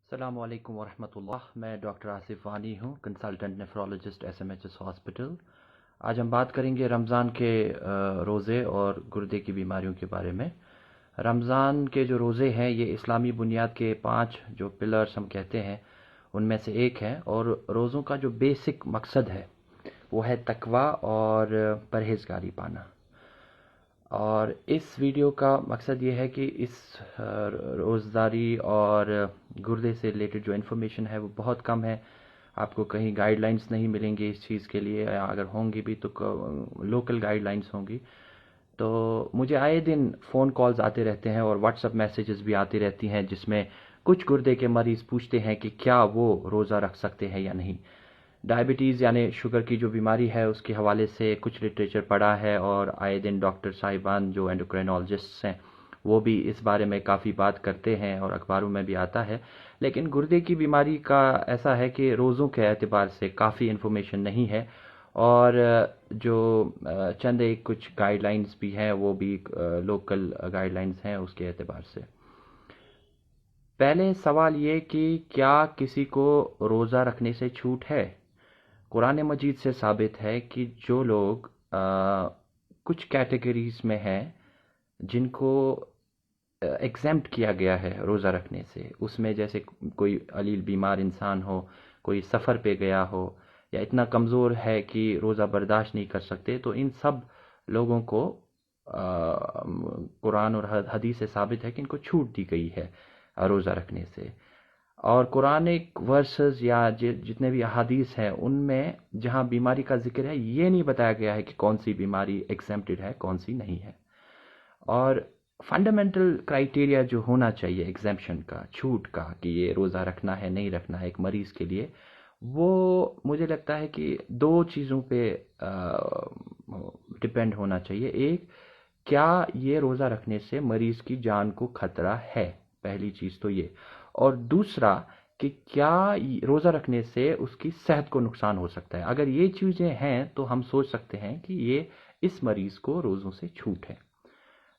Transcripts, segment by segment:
अस्सलामु अलैकुम वरहमतुल्लाह। मैं डॉक्टर आसिफ वानी हूँ, कंसल्टेंट नेफ्रोलॉजिस्ट SMHS हॉस्पिटल। आज हम बात करेंगे रमज़ान के रोज़े और गुर्दे की बीमारियों के बारे में। रमज़ान के जो रोज़े हैं ये इस्लामी बुनियाद के 5 जो पिलर्स हम कहते हैं उनमें से एक है, और रोज़ों का जो बेसिक मकसद है वो है तकवा और परहेज़गारी पाना। और इस वीडियो का मकसद ये है कि इस रोज़दारी और गुर्दे से रिलेटेड जो इन्फॉर्मेशन है वो बहुत कम है। आपको कहीं गाइडलाइंस नहीं मिलेंगी इस चीज़ के लिए, या अगर होंगी भी तो लोकल गाइडलाइंस होंगी। तो मुझे आए दिन फ़ोन कॉल्स आते रहते हैं और व्हाट्सएप मैसेजेस भी आती रहती हैं, जिसमें कुछ गुर्दे के मरीज़ पूछते हैं कि क्या वो रोज़ा रख सकते हैं या नहीं। डायबिटीज़ यानी शुगर की जो बीमारी है उसके हवाले से कुछ लिटरेचर पढ़ा है, और आए दिन डॉक्टर साहिबान जो एंडोक्रिनोलॉजिस्ट्स हैं वो भी इस बारे में काफ़ी बात करते हैं और अखबारों में भी आता है। लेकिन गुर्दे की बीमारी का ऐसा है कि रोज़ों के एतबार से काफ़ी इन्फॉर्मेशन नहीं है, और जो चंद एक कुछ गाइडलाइंस भी हैं वो भी लोकल गाइडलाइंस हैं उसके एतबार से। पहले सवाल ये कि क्या किसी को रोज़ा रखने से छूट है। कुरान मजीद से साबित है कि जो लोग कुछ कैटेगरीज में हैं जिनको एग्जेम्प्ट किया गया है रोज़ा रखने से, उसमें जैसे कोई अलील बीमार इंसान हो, कोई सफ़र पे गया हो, या इतना कमज़ोर है कि रोज़ा बर्दाश्त नहीं कर सकते, तो इन सब लोगों को कुरान और हदीस से साबित है कि इनको छूट दी गई है रोज़ा रखने से। और कुरानिक वर्सेस या जितने भी अहादीस हैं उनमें जहाँ बीमारी का जिक्र है ये नहीं बताया गया है कि कौन सी बीमारी एग्जेम्प्टेड है कौन सी नहीं है। और फंडामेंटल क्राइटेरिया जो होना चाहिए एग्जेम्पशन का, छूट का, कि ये रोज़ा रखना है नहीं रखना है एक मरीज़ के लिए, वो मुझे लगता है कि दो चीज़ों पे डिपेंड होना चाहिए। एक, क्या ये रोज़ा रखने से मरीज़ की जान को खतरा है, पहली चीज़ तो ये। और दूसरा कि क्या रोज़ा रखने से उसकी सेहत को नुकसान हो सकता है। अगर ये चीज़ें हैं तो हम सोच सकते हैं कि ये इस मरीज़ को रोज़ों से छूट है।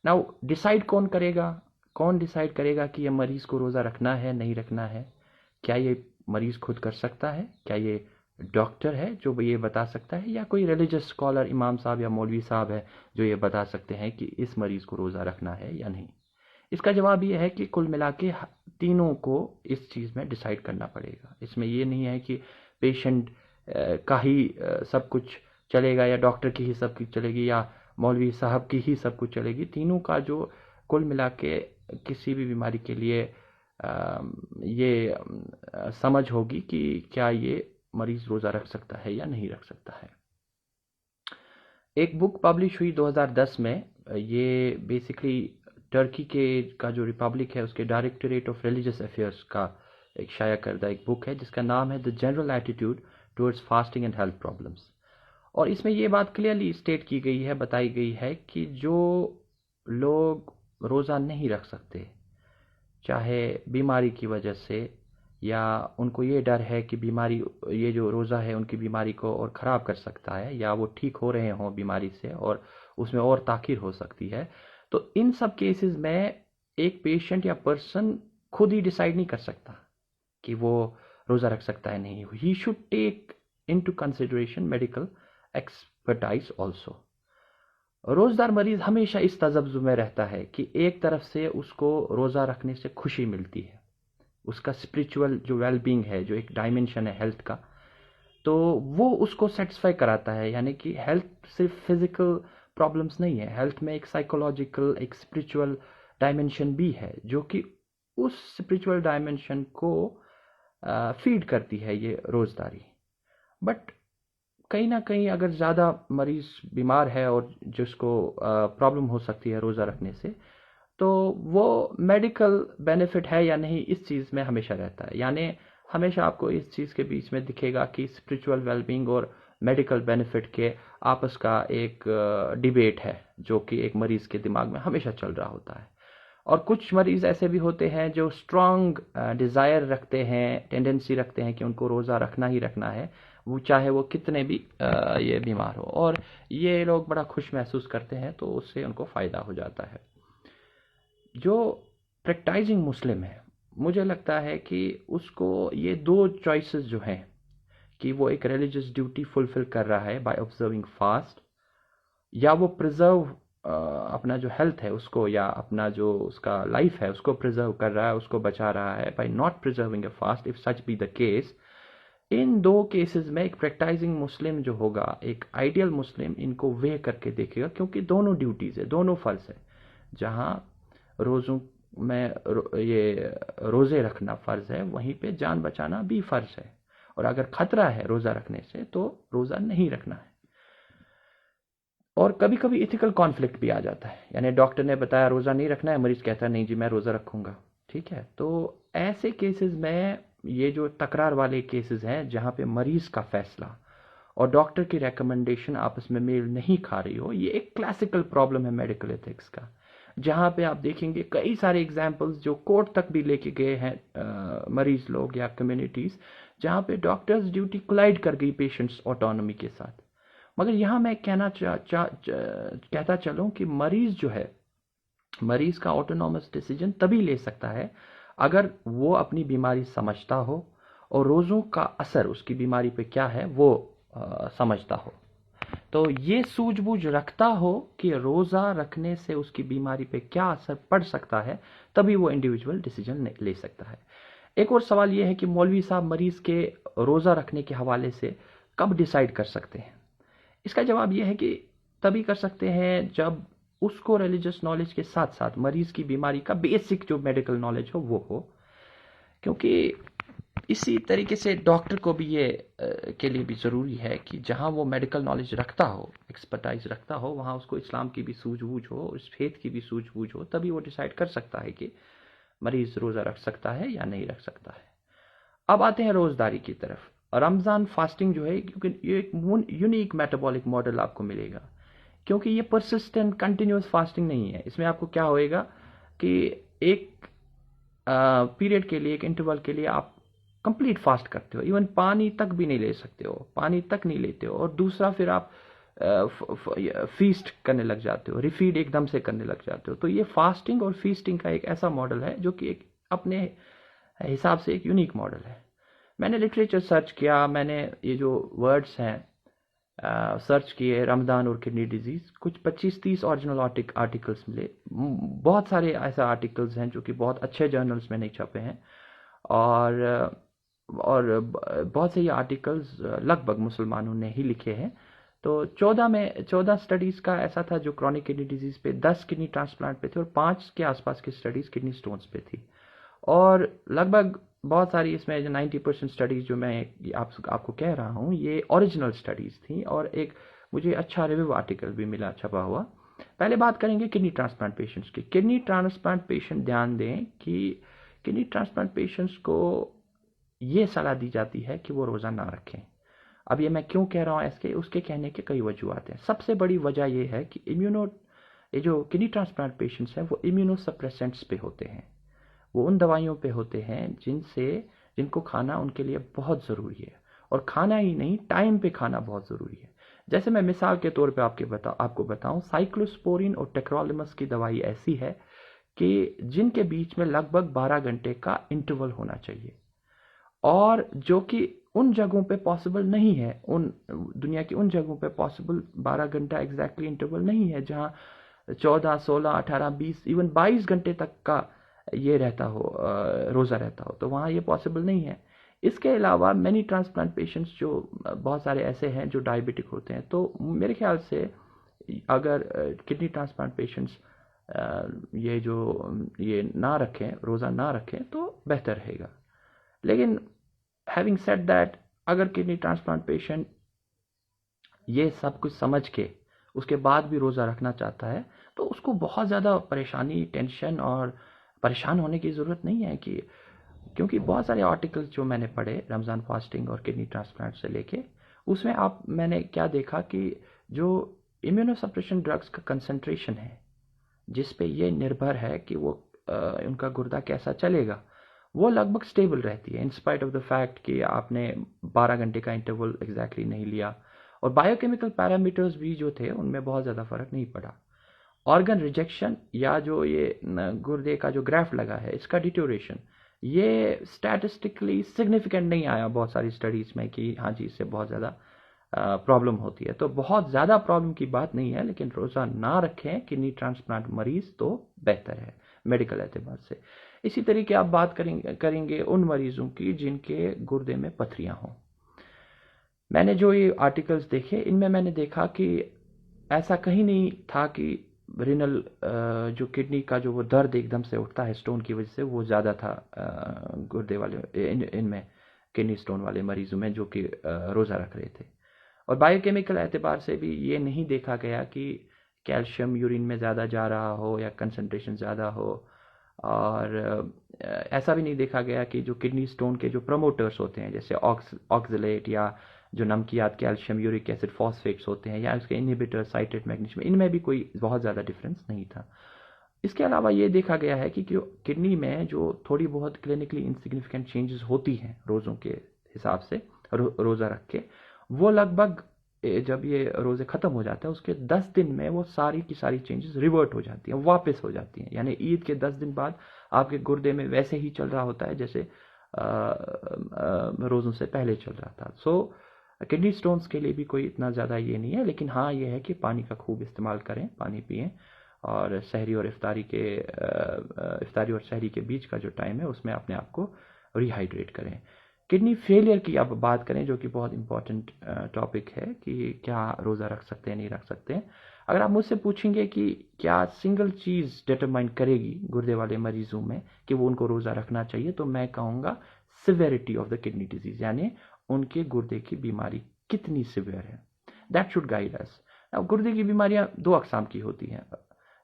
नाउ डिसाइड कौन करेगा, कौन डिसाइड करेगा कि ये मरीज़ को रोज़ा रखना है नहीं रखना है। क्या ये मरीज़ खुद कर सकता है, क्या ये डॉक्टर है जो ये बता सकता है, या कोई रिलीजियस स्कॉलर इमाम साहब या मौलवी साहब है जो ये बता सकते हैं कि इस मरीज़ को रोज़ा रखना है या नहीं। इसका जवाब ये है कि कुल मिला के तीनों को इस चीज़ में डिसाइड करना पड़ेगा। इसमें ये नहीं है कि पेशेंट का ही सब कुछ चलेगा, या डॉक्टर की ही सब कुछ चलेगी, या मौलवी साहब की ही सब कुछ चलेगी। तीनों का जो कुल मिला के किसी भी बीमारी के लिए ये समझ होगी कि क्या ये मरीज़ रोज़ा रख सकता है या नहीं रख सकता है। एक बुक पब्लिश हुई 2010 में, ये बेसिकली टर्की के का जो रिपब्लिक है उसके डायरेक्टरेट ऑफ रिलीजियस अफेयर्स का एक शाया करदा एक बुक है जिसका नाम है the general attitude towards fasting and health problems. और इसमें ये बात क्लियरली स्टेट की गई है, बताई गई है कि जो लोग रोज़ा नहीं रख सकते, चाहे बीमारी की वजह से, या उनको ये डर है कि बीमारी, ये जो रोज़ा है उनकी बीमारी को और ख़राब कर सकता है, या वो ठीक हो रहे हों बीमारी से और उसमें और ताख़ीर हो सकती है, तो इन सब केसेस में एक पेशेंट या पर्सन खुद ही डिसाइड नहीं कर सकता कि वो रोज़ा रख सकता है नहीं। He should take into consideration medical expertise also. रोज़दार मरीज़ हमेशा इस तजब्जुब में रहता है कि एक तरफ से उसको रोज़ा रखने से खुशी मिलती है, उसका स्पिरिचुअल जो वेलबींग है, जो एक डायमेंशन है हेल्थ का, तो वो उसको सेटिस्फाई कराता है। यानी कि हेल्थ सिर्फ फिजिकल प्रॉब्लम्स नहीं है, हेल्थ में एक साइकोलॉजिकल, एक स्पिरिचुअल डायमेंशन भी है, जो कि उस स्पिरिचुअल डायमेंशन को फीड करती है ये रोज़दारी। बट कहीं ना कहीं अगर ज़्यादा मरीज़ बीमार है और जिसको प्रॉब्लम हो सकती है रोज़ा रखने से, तो वो मेडिकल बेनिफिट है या नहीं इस चीज़ में हमेशा रहता है। यानी हमेशा आपको इस चीज़ के बीच में दिखेगा कि स्पिरिचुअल वेलबींग और मेडिकल बेनिफिट के आपस का एक डिबेट है, जो कि एक मरीज़ के दिमाग में हमेशा चल रहा होता है। और कुछ मरीज़ ऐसे भी होते हैं जो स्ट्रॉन्ग डिज़ायर रखते हैं, टेंडेंसी रखते हैं कि उनको रोज़ा रखना ही रखना है, वो चाहे वो कितने भी ये बीमार हो, और ये लोग बड़ा खुश महसूस करते हैं, तो उससे उनको फ़ायदा हो जाता है। जो प्रैक्टिसिंग मुस्लिम है मुझे लगता है कि उसको ये दो चॉइसेस जो हैं कि वो एक रिलीजियस ड्यूटी फुलफिल कर रहा है बाय ऑब्जर्विंग फास्ट, या वो प्रिजर्व अपना जो हेल्थ है उसको, या अपना जो उसका लाइफ है उसको प्रिजर्व कर रहा है, उसको बचा रहा है by not preserving a fast. If such be the case, इन दो केसेस में एक प्रैक्टाइजिंग मुस्लिम जो होगा, एक आइडियल मुस्लिम, इनको वे करके देखेगा, क्योंकि दोनों ड्यूटीज है, दोनों फर्ज है। जहां रोजों में ये रोजे रखना फर्ज है, वहीं पे जान बचाना भी फर्ज है। और अगर खतरा है रोजा रखने से तो रोजा नहीं रखना है। और कभी कभी इथिकल कॉन्फ्लिक्ट भी आ जाता है, यानी डॉक्टर ने बताया रोजा नहीं रखना है, मरीज कहता है नहीं जी मैं रोजा रखूंगा, ठीक है। तो ऐसे केसेस में, ये जो तकरार वाले केसेस हैं जहां पे मरीज का फैसला और डॉक्टर की रिकमेंडेशन आपस में मेल नहीं खा रही हो, ये एक क्लासिकल प्रॉब्लम है मेडिकल एथिक्स का। जहां पे आप देखेंगे कई सारे एग्जाम्पल्स जो कोर्ट तक भी लेके गए हैं मरीज लोग या कम्युनिटीज, जहां पे डॉक्टर्स ड्यूटी कोलाइड कर गई पेशेंट्स ऑटोनॉमी के साथ। मगर यहां मैं कहता चलूं कि मरीज जो है, मरीज का ऑटोनॉमस डिसीजन तभी ले सकता है अगर वो अपनी बीमारी समझता हो और रोजों का असर उसकी बीमारी पे क्या है वो समझता हो। तो ये सूझबूझ रखता हो कि रोजा रखने से उसकी बीमारी पे क्या असर पड़ सकता है, तभी वो इंडिविजुअल डिसीजन ले सकता है। एक और सवाल ये है कि मौलवी साहब मरीज के रोजा रखने के हवाले से कब डिसाइड कर सकते हैं। इसका जवाब यह है कि तभी कर सकते हैं जब उसको रिलीजियस नॉलेज के साथ साथ मरीज की बीमारी का बेसिक जो मेडिकल नॉलेज हो वो हो। क्योंकि इसी तरीके से डॉक्टर को भी ये के लिए भी ज़रूरी है कि जहां वो मेडिकल नॉलेज रखता हो, एक्सपर्टाइज रखता हो, वहां उसको इस्लाम की भी सूझबूझ हो, इस फेथ की भी सूझबूझ हो, तभी वो डिसाइड कर सकता है कि मरीज रोज़ा रख सकता है या नहीं रख सकता है। अब आते हैं रोज़दारी की तरफ। रमज़ान फास्टिंग जो है, क्योंकि ये एक यूनिक मेटाबॉलिक मॉडल आपको मिलेगा, क्योंकि ये परसिस्टेंट कंटिन्यूस फास्टिंग नहीं है। इसमें आपको क्या होएगा कि एक पीरियड के लिए, एक इंटरवल के लिए आप कंप्लीट फास्ट करते हो, इवन पानी तक भी नहीं ले सकते हो, पानी तक नहीं लेते हो, और दूसरा फिर आप फीस्ट करने लग जाते हो, रिफीड एकदम से करने लग जाते हो। तो ये फास्टिंग और फीस्टिंग का एक ऐसा मॉडल है जो कि एक अपने हिसाब से एक यूनिक मॉडल है। मैंने लिटरेचर सर्च किया, मैंने ये जो वर्ड्स हैं सर्च किए, रमदान और किडनी डिजीज, कुछ 25-30 ओरिजिनल आर्टिकल्स मिले। बहुत सारे ऐसे आर्टिकल्स हैं जो कि बहुत अच्छे जर्नल्स में नहीं छपे हैं, और बहुत से ये आर्टिकल्स लगभग मुसलमानों ने ही लिखे हैं। तो 14 स्टडीज़ का ऐसा था जो क्रॉनिक किडनी डिजीज़ पे, 10 किडनी ट्रांसप्लांट पे थे, और 5 के आसपास की स्टडीज़ किडनी स्टोन्स पे थी। और लगभग बहुत सारी इसमें जो 90% स्टडीज़ जो मैं आपको कह रहा हूँ, ये ओरिजिनल स्टडीज़ थी, और एक मुझे अच्छा रिव्यू आर्टिकल भी मिला छपा हुआ। पहले बात करेंगे किडनी ट्रांसप्लांट पेशेंट्स की। किडनी ट्रांसप्लांट पेशेंट, ध्यान दें कि किडनी ट्रांसप्लांट पेशेंट्स को ये सलाह दी जाती है कि वो रोज़ा ना रखें। अब ये मैं क्यों कह रहा हूँ, उसके कहने के कई वजूहत हैं। सबसे बड़ी वजह ये है कि ये जो किडनी ट्रांसप्लांट पेशेंट्स हैं वो इम्यूनोसप्रेसेंट्स पे होते हैं, वो उन दवाइयों पे होते हैं जिनको खाना उनके लिए बहुत ज़रूरी है, और खाना ही नहीं, टाइम पे खाना बहुत ज़रूरी है। जैसे मैं मिसाल के तौर पे आपको बताऊं, साइक्लोस्पोरिन और टेक्रोलिमस की दवाई ऐसी है कि जिनके बीच में लगभग 12 घंटे का इंटरवल होना चाहिए, और जो कि उन जगहों पे पॉसिबल नहीं है, उन दुनिया की उन जगहों पे पॉसिबल 12 घंटा एग्जैक्टली इंटरवल नहीं है जहां 14, 16, 18, 20, इवन 22 घंटे तक का ये रहता हो, रोज़ा रहता हो, तो वहाँ ये पॉसिबल नहीं है। इसके अलावा मैनी ट्रांसप्लांट पेशेंट्स जो बहुत सारे ऐसे हैं जो डायबिटिक होते हैं, तो मेरे ख्याल से अगर किडनी ट्रांसप्लांट पेशेंट्स ये ना रखें, रोज़ा ना रखें, तो बेहतर रहेगा। लेकिन हैविंग सेड दैट, अगर किडनी ट्रांसप्लांट पेशेंट ये सब कुछ समझ के उसके बाद भी रोज़ा रखना चाहता है, तो उसको बहुत ज़्यादा परेशानी, टेंशन और परेशान होने की ज़रूरत नहीं है, क्योंकि बहुत सारे आर्टिकल्स जो मैंने पढ़े रमज़ान फास्टिंग और किडनी ट्रांसप्लांट से लेके, उसमें मैंने क्या देखा कि जो इम्यूनोसप्रेशन ड्रग्स का कंसंट्रेशन है, जिस पे ये निर्भर है कि वो उनका गुर्दा कैसा चलेगा, वो लगभग स्टेबल रहती है, in spite of the fact कि आपने 12 घंटे का इंटरवल एग्जैक्टली नहीं लिया, और बायोकेमिकल पैरामीटर्स भी जो थे उनमें बहुत ज़्यादा फर्क नहीं पड़ा। ऑर्गन रिजेक्शन, या जो ये गुर्दे का जो ग्राफ्ट लगा है, इसका डिटोरेशन, ये स्टैटिस्टिकली सिग्निफिकेंट नहीं आया बहुत सारी स्टडीज़ में कि हाँ जी इससे बहुत ज़्यादा प्रॉब्लम होती है। तो बहुत ज़्यादा प्रॉब्लम की बात नहीं है, लेकिन रोज़ा ना रखें किडनी ट्रांसप्लांट मरीज़ तो बेहतर है मेडिकल एतबार से। इसी तरीके आप बात करेंगे उन मरीज़ों की जिनके गुर्दे में पथरियाँ हों। मैंने जो ये आर्टिकल्स देखे इनमें मैंने देखा कि ऐसा कहीं नहीं था कि रिनल जो किडनी का जो वो दर्द एकदम से उठता है स्टोन की वजह से वो ज़्यादा था गुर्दे वाले इनमें किडनी स्टोन वाले मरीजों में जो कि रोज़ा रख रहे थे। और बायोकेमिकल एतबार से भी ये नहीं देखा गया कि कैल्शियम यूरिन में ज़्यादा जा रहा हो या कंसंट्रेशन ज़्यादा हो। और ऐसा भी नहीं देखा गया कि जो किडनी स्टोन के जो प्रमोटर्स होते हैं जैसे ऑक्सलेट या जो नमकियात कैल्शियम यूरिक एसिड फॉस्फेट्स होते हैं या उसके इनहिबिटर साइट्रेट मैग्नीशियम, इनमें भी कोई बहुत ज़्यादा डिफरेंस नहीं था। इसके अलावा ये देखा गया है कि किडनी में जो थोड़ी बहुत क्लिनिकली इनसिग्निफिकेंट चेंजेस होती हैं रोज़ों के हिसाब से रोज़ा रख के, वो लगभग जब ये रोज़े ख़त्म हो जाते हैं उसके 10 दिन में वो सारी की सारी चेंजेस रिवर्ट हो जाती हैं, वापस हो जाती हैं। यानी ईद के 10 दिन बाद आपके गुर्दे में वैसे ही चल रहा होता है जैसे रोज़ों से पहले चल रहा था। सो किडनी स्टोन्स के लिए भी कोई इतना ज़्यादा ये नहीं है, लेकिन हाँ ये है कि पानी का खूब इस्तेमाल करें, पानी पिएं और सहरी और इफ्तारी और सहरी के बीच का जो टाइम है उसमें अपने आप को रिहाइड्रेट करें। किडनी फेलियर की अब बात करें जो कि बहुत इंपॉर्टेंट टॉपिक है कि क्या रोज़ा रख सकते हैं नहीं रख सकते हैं। अगर आप मुझसे पूछेंगे कि क्या सिंगल चीज़ डिटरमाइन करेगी गुर्दे वाले मरीजों में कि वो उनको रोज़ा रखना चाहिए, तो मैं कहूँगा severity of the kidney disease, यानी उनके गुर्दे की बीमारी कितनी सिवियर है। That should guide us. अब गुर्दे की बीमारियां दो अकसाम की होती हैं।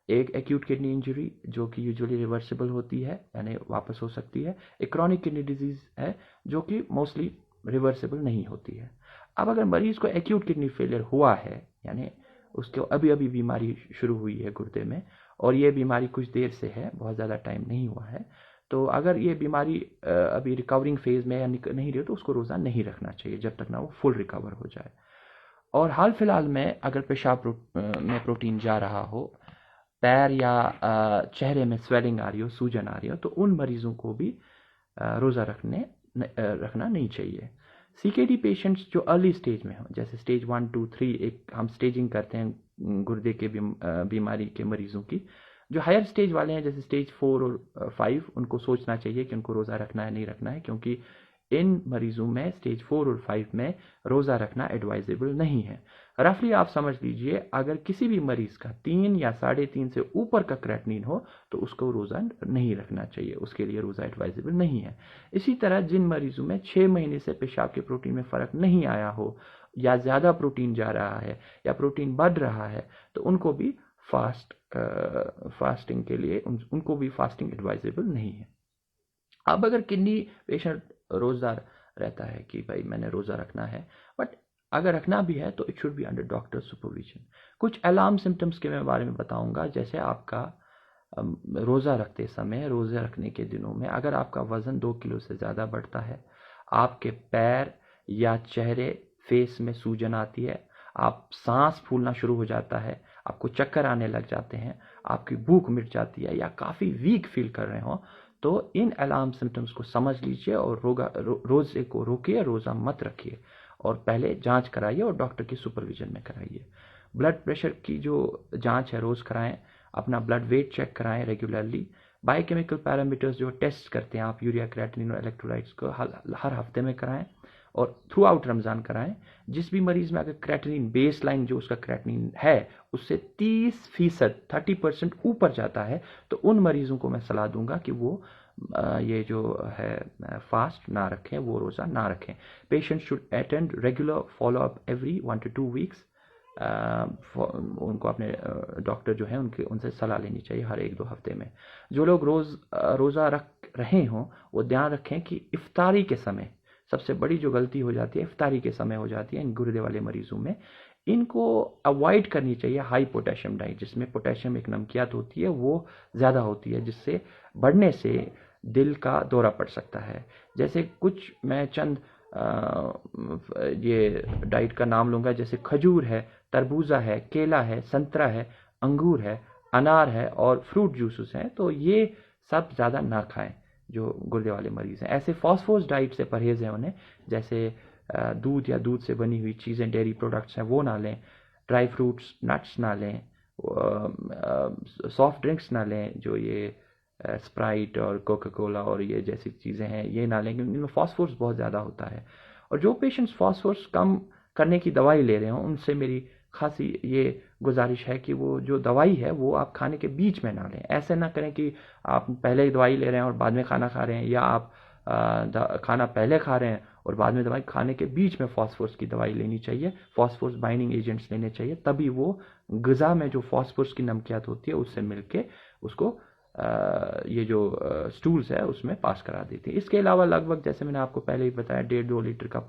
एक एक्यूट किडनी इंजरी जो कि यूजुअली रिवर्सिबल होती है यानी वापस हो सकती है। एक क्रॉनिक किडनी डिजीज है जो कि मोस्टली रिवर्सिबल नहीं होती है। अब अगर मरीज को एक्यूट किडनी फेलियर हुआ है यानी उसके अभी अभी बीमारी शुरू हुई है गुर्दे में और ये बीमारी कुछ देर से है, बहुत ज़्यादा टाइम नहीं हुआ है, तो अगर ये बीमारी अभी रिकवरिंग फेज में या नहीं रही तो उसको रोज़ा नहीं रखना चाहिए जब तक ना वो फुल रिकवर हो जाए। और हाल फिलहाल में अगर पेशाब में प्रोटीन जा रहा हो, पैर या चेहरे में स्वेलिंग आ रही हो, सूजन आ रही हो, तो उन मरीजों को भी रोज़ा रखना नहीं चाहिए। सीकेडी पेशेंट्स जो अर्ली स्टेज में हो जैसे स्टेज 1, 2, 3 एक हम स्टेजिंग करते हैं गुर्दे के बीमारी के मरीजों की, जो हायर स्टेज वाले हैं जैसे स्टेज 4 और 5 उनको सोचना चाहिए कि उनको रोज़ा रखना है नहीं रखना है, क्योंकि इन मरीजों में स्टेज 4 और 5 में रोज़ा रखना एडवाइजेबल नहीं है। रफली आप समझ लीजिए अगर किसी भी मरीज का 3 या 3.5 से ऊपर का क्रेटनिन हो तो उसको रोज़ा नहीं रखना चाहिए, उसके लिए रोज़ा एडवाइजेबल नहीं है। इसी तरह जिन मरीजों में 6 महीने से पेशाब के प्रोटीन में फ़र्क नहीं आया हो या ज़्यादा प्रोटीन जा रहा है या प्रोटीन बढ़ रहा है तो उनको भी फास्टिंग के लिए उनको भी फास्टिंग एडवाइजेबल नहीं है। अब अगर किडनी पेशेंट रोज़दार रहता है कि भाई मैंने रोज़ा रखना है, बट अगर रखना भी है तो it should be under doctor supervision. कुछ अलार्म सिम्टम्स के मैं बारे में बताऊंगा, जैसे आपका रोज़ा रखते समय, रोज़ा रखने के दिनों में अगर आपका वज़न 2 किलो से ज़्यादा बढ़ता है, आपके पैर या चेहरे फेस में सूजन आती है, आप सांस फूलना शुरू हो जाता है, आपको चक्कर आने लग जाते हैं, आपकी भूख मिट जाती है या काफ़ी वीक फील कर रहे हो, तो इन अलार्म सिम्टम्स को समझ लीजिए और रोज़े को रोकिए, रोज़ा मत रखिए और पहले जांच कराइए और डॉक्टर की सुपरविजन में कराइए। ब्लड प्रेशर की जो जांच है रोज़ कराएं, अपना ब्लड वेट चेक कराएं रेगुलरली। बायोकेमिकल पैरामीटर्स जो टेस्ट करते हैं आप, यूरिया, क्रेटिनिन और इलेक्ट्रोलाइट्स को हर हफ्ते में कराएं और थ्रू आउट रमज़ान कराएं। जिस भी मरीज में अगर क्रेटिनिन बेस लाइन जो उसका क्रेटिनिन है उससे 30% ऊपर जाता है तो उन मरीजों को मैं सलाह दूंगा कि वो ये जो है फास्ट ना रखें, वो रोज़ा ना रखें। Patient should attend regular follow up every 1 to 2 weeks। उनको अपने डॉक्टर जो है उनसे सलाह लेनी चाहिए हर 1-2 हफ्ते में। जो लोग रोज़ा रख रहे हों वो ध्यान रखें कि इफ्तारी के समय सबसे बड़ी जो गलती हो जाती है इफ्तारी के समय हो जाती है इन गुर्दे वाले मरीजों में। इनको अवॉइड करनी चाहिए हाई पोटेशियम डाइट, जिसमें पोटेशियम एक नमकियात होती है वो ज़्यादा होती है, जिससे बढ़ने से दिल का दौरा पड़ सकता है। जैसे कुछ मैं चंद ये डाइट का नाम लूँगा, जैसे खजूर है, तरबूजा है, केला है, संतरा है, अंगूर है, अनार है और फ्रूट जूसेस हैं, तो ये सब ज़्यादा ना खाएं। जो गुर्दे वाले मरीज़ हैं। ऐसे फॉस्फोरस डाइट से परहेज़ है उन्हें, जैसे दूध या दूध से बनी हुई चीज़ें, डेयरी प्रोडक्ट्स हैं वो ना लें, ड्राई फ्रूट्स, नट्स ना लें, सॉफ्ट ड्रिंक्स ना लें, जो ये स्प्राइट और कोका कोला और ये जैसी चीज़ें हैं ये ना लें, क्योंकि इनमें फॉस्फोरस बहुत ज़्यादा होता है। और जो पेशेंट्स फॉस्फोरस कम करने की दवाई ले रहे हों, उनसे मेरी खासी ये गुजारिश है कि वो जो दवाई है वो आप खाने के बीच में ना लें। ऐसे ना करें कि आप पहले दवाई ले रहे हैं और बाद में खाना खा रहे हैं, या आप खाना पहले खा रहे हैं और बाद में दवाई। खाने के बीच में फॉस्फोरस की दवाई लेनी चाहिए, फॉस्फोरस बाइंडिंग एजेंट्स लेने चाहिए, तभी वो ग़िज़ा में जो फॉस्फोरस की नमकियात होती है उससे मिलके उसको ये जो स्टूल्स है उसमें पास करा देती है। इसके अलावा लगभग, जैसे मैंने आपको पहले ही बताया, 1.5-2 लीटर का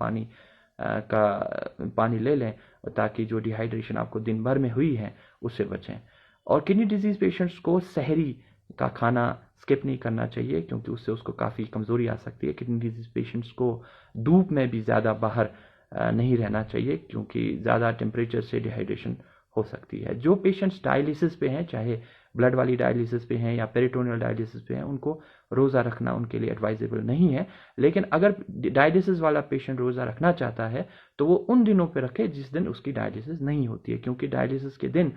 पानी ले लें, ताकि जो डिहाइड्रेशन आपको दिन भर में हुई है उससे बचें। और किडनी डिजीज़ पेशेंट्स को सहरी का खाना स्किप नहीं करना चाहिए, क्योंकि उससे उसको काफ़ी कमज़ोरी आ सकती है। किडनी डिजीज़ पेशेंट्स को धूप में भी ज़्यादा बाहर नहीं रहना चाहिए, क्योंकि ज़्यादा टेम्परेचर से डिहाइड्रेशन हो सकती है। जो पेशेंट्स डायलिसिस पे हैं, चाहे ब्लड वाली डायलिसिस पे हैं या पेरिटोनियल डायलिसिस पे हैं, उनको रोज़ा रखना उनके लिए एडवाइजेबल नहीं है। लेकिन अगर डायलिसिस वाला पेशेंट रोज़ा रखना चाहता है तो वो उन दिनों पे रखे जिस दिन उसकी डायलिसिस नहीं होती है, क्योंकि डायलिसिस के दिन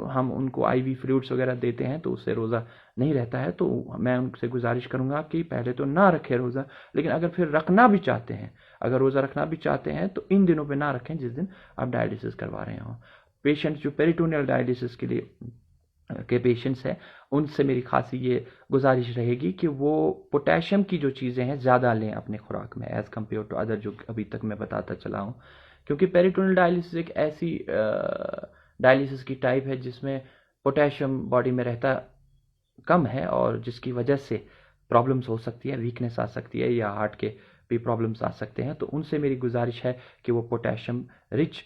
हम उनको आईवी फ्लूइड्स वगैरह देते हैं तो उससे रोज़ा नहीं रहता है। तो मैं उनसे गुजारिश करूँगा कि पहले तो ना रखें रोज़ा, लेकिन अगर फिर रखना भी चाहते हैं, अगर रोज़ा रखना भी चाहते हैं तो इन दिनों पे ना रखें जिस दिन आप डायलिसिस करवा रहे हों। पेशेंट्स जो पेरिटोनियल डायलिसिस के लिए के पेशेंट्स हैं, उनसे मेरी खासी ये गुजारिश रहेगी कि वो पोटेशियम की जो चीज़ें हैं ज़्यादा लें अपने खुराक में, एज़ कम्पेयर टू अदर जो अभी तक मैं बताता चला हूँ। क्योंकि पेरिटोनियल डायलिसिस एक ऐसी डायलिसिस की टाइप है जिसमें पोटेशियम बॉडी में रहता कम है, और जिसकी वजह से प्रॉब्लम्स हो सकती है, वीकनेस आ सकती है, या हार्ट के भी प्रॉब्लम्स आ सकते हैं। तो उनसे मेरी गुजारिश है कि वो पोटेशियम रिच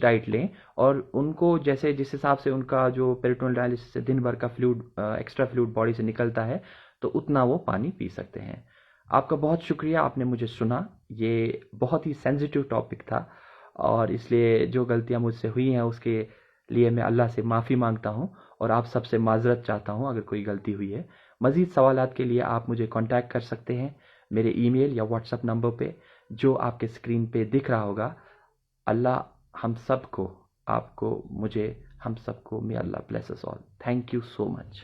डाइट लें, और उनको जैसे जिस हिसाब से उनका जो पेरिटोनियल डायलिसिस से दिन भर का फ्लूइड, एक्स्ट्रा फ्लूइड बॉडी से निकलता है, तो उतना वो पानी पी सकते हैं। आपका बहुत शुक्रिया, आपने मुझे सुना। ये बहुत ही सेंसिटिव टॉपिक था, और इसलिए जो गलतियां मुझसे हुई हैं उसके लिए मैं अल्लाह से माफ़ी मांगता हूं, और आप सबसे माजरत चाहता हूं अगर कोई गलती हुई है। मज़ीद सवालात के लिए आप मुझे कांटेक्ट कर सकते हैं मेरे ईमेल या व्हाट्सएप नंबर पे, जो आपके स्क्रीन पे दिख रहा होगा। अल्लाह हम सबको, आपको, मुझे, हम सबको, may Allah bless us all. Thank you so much.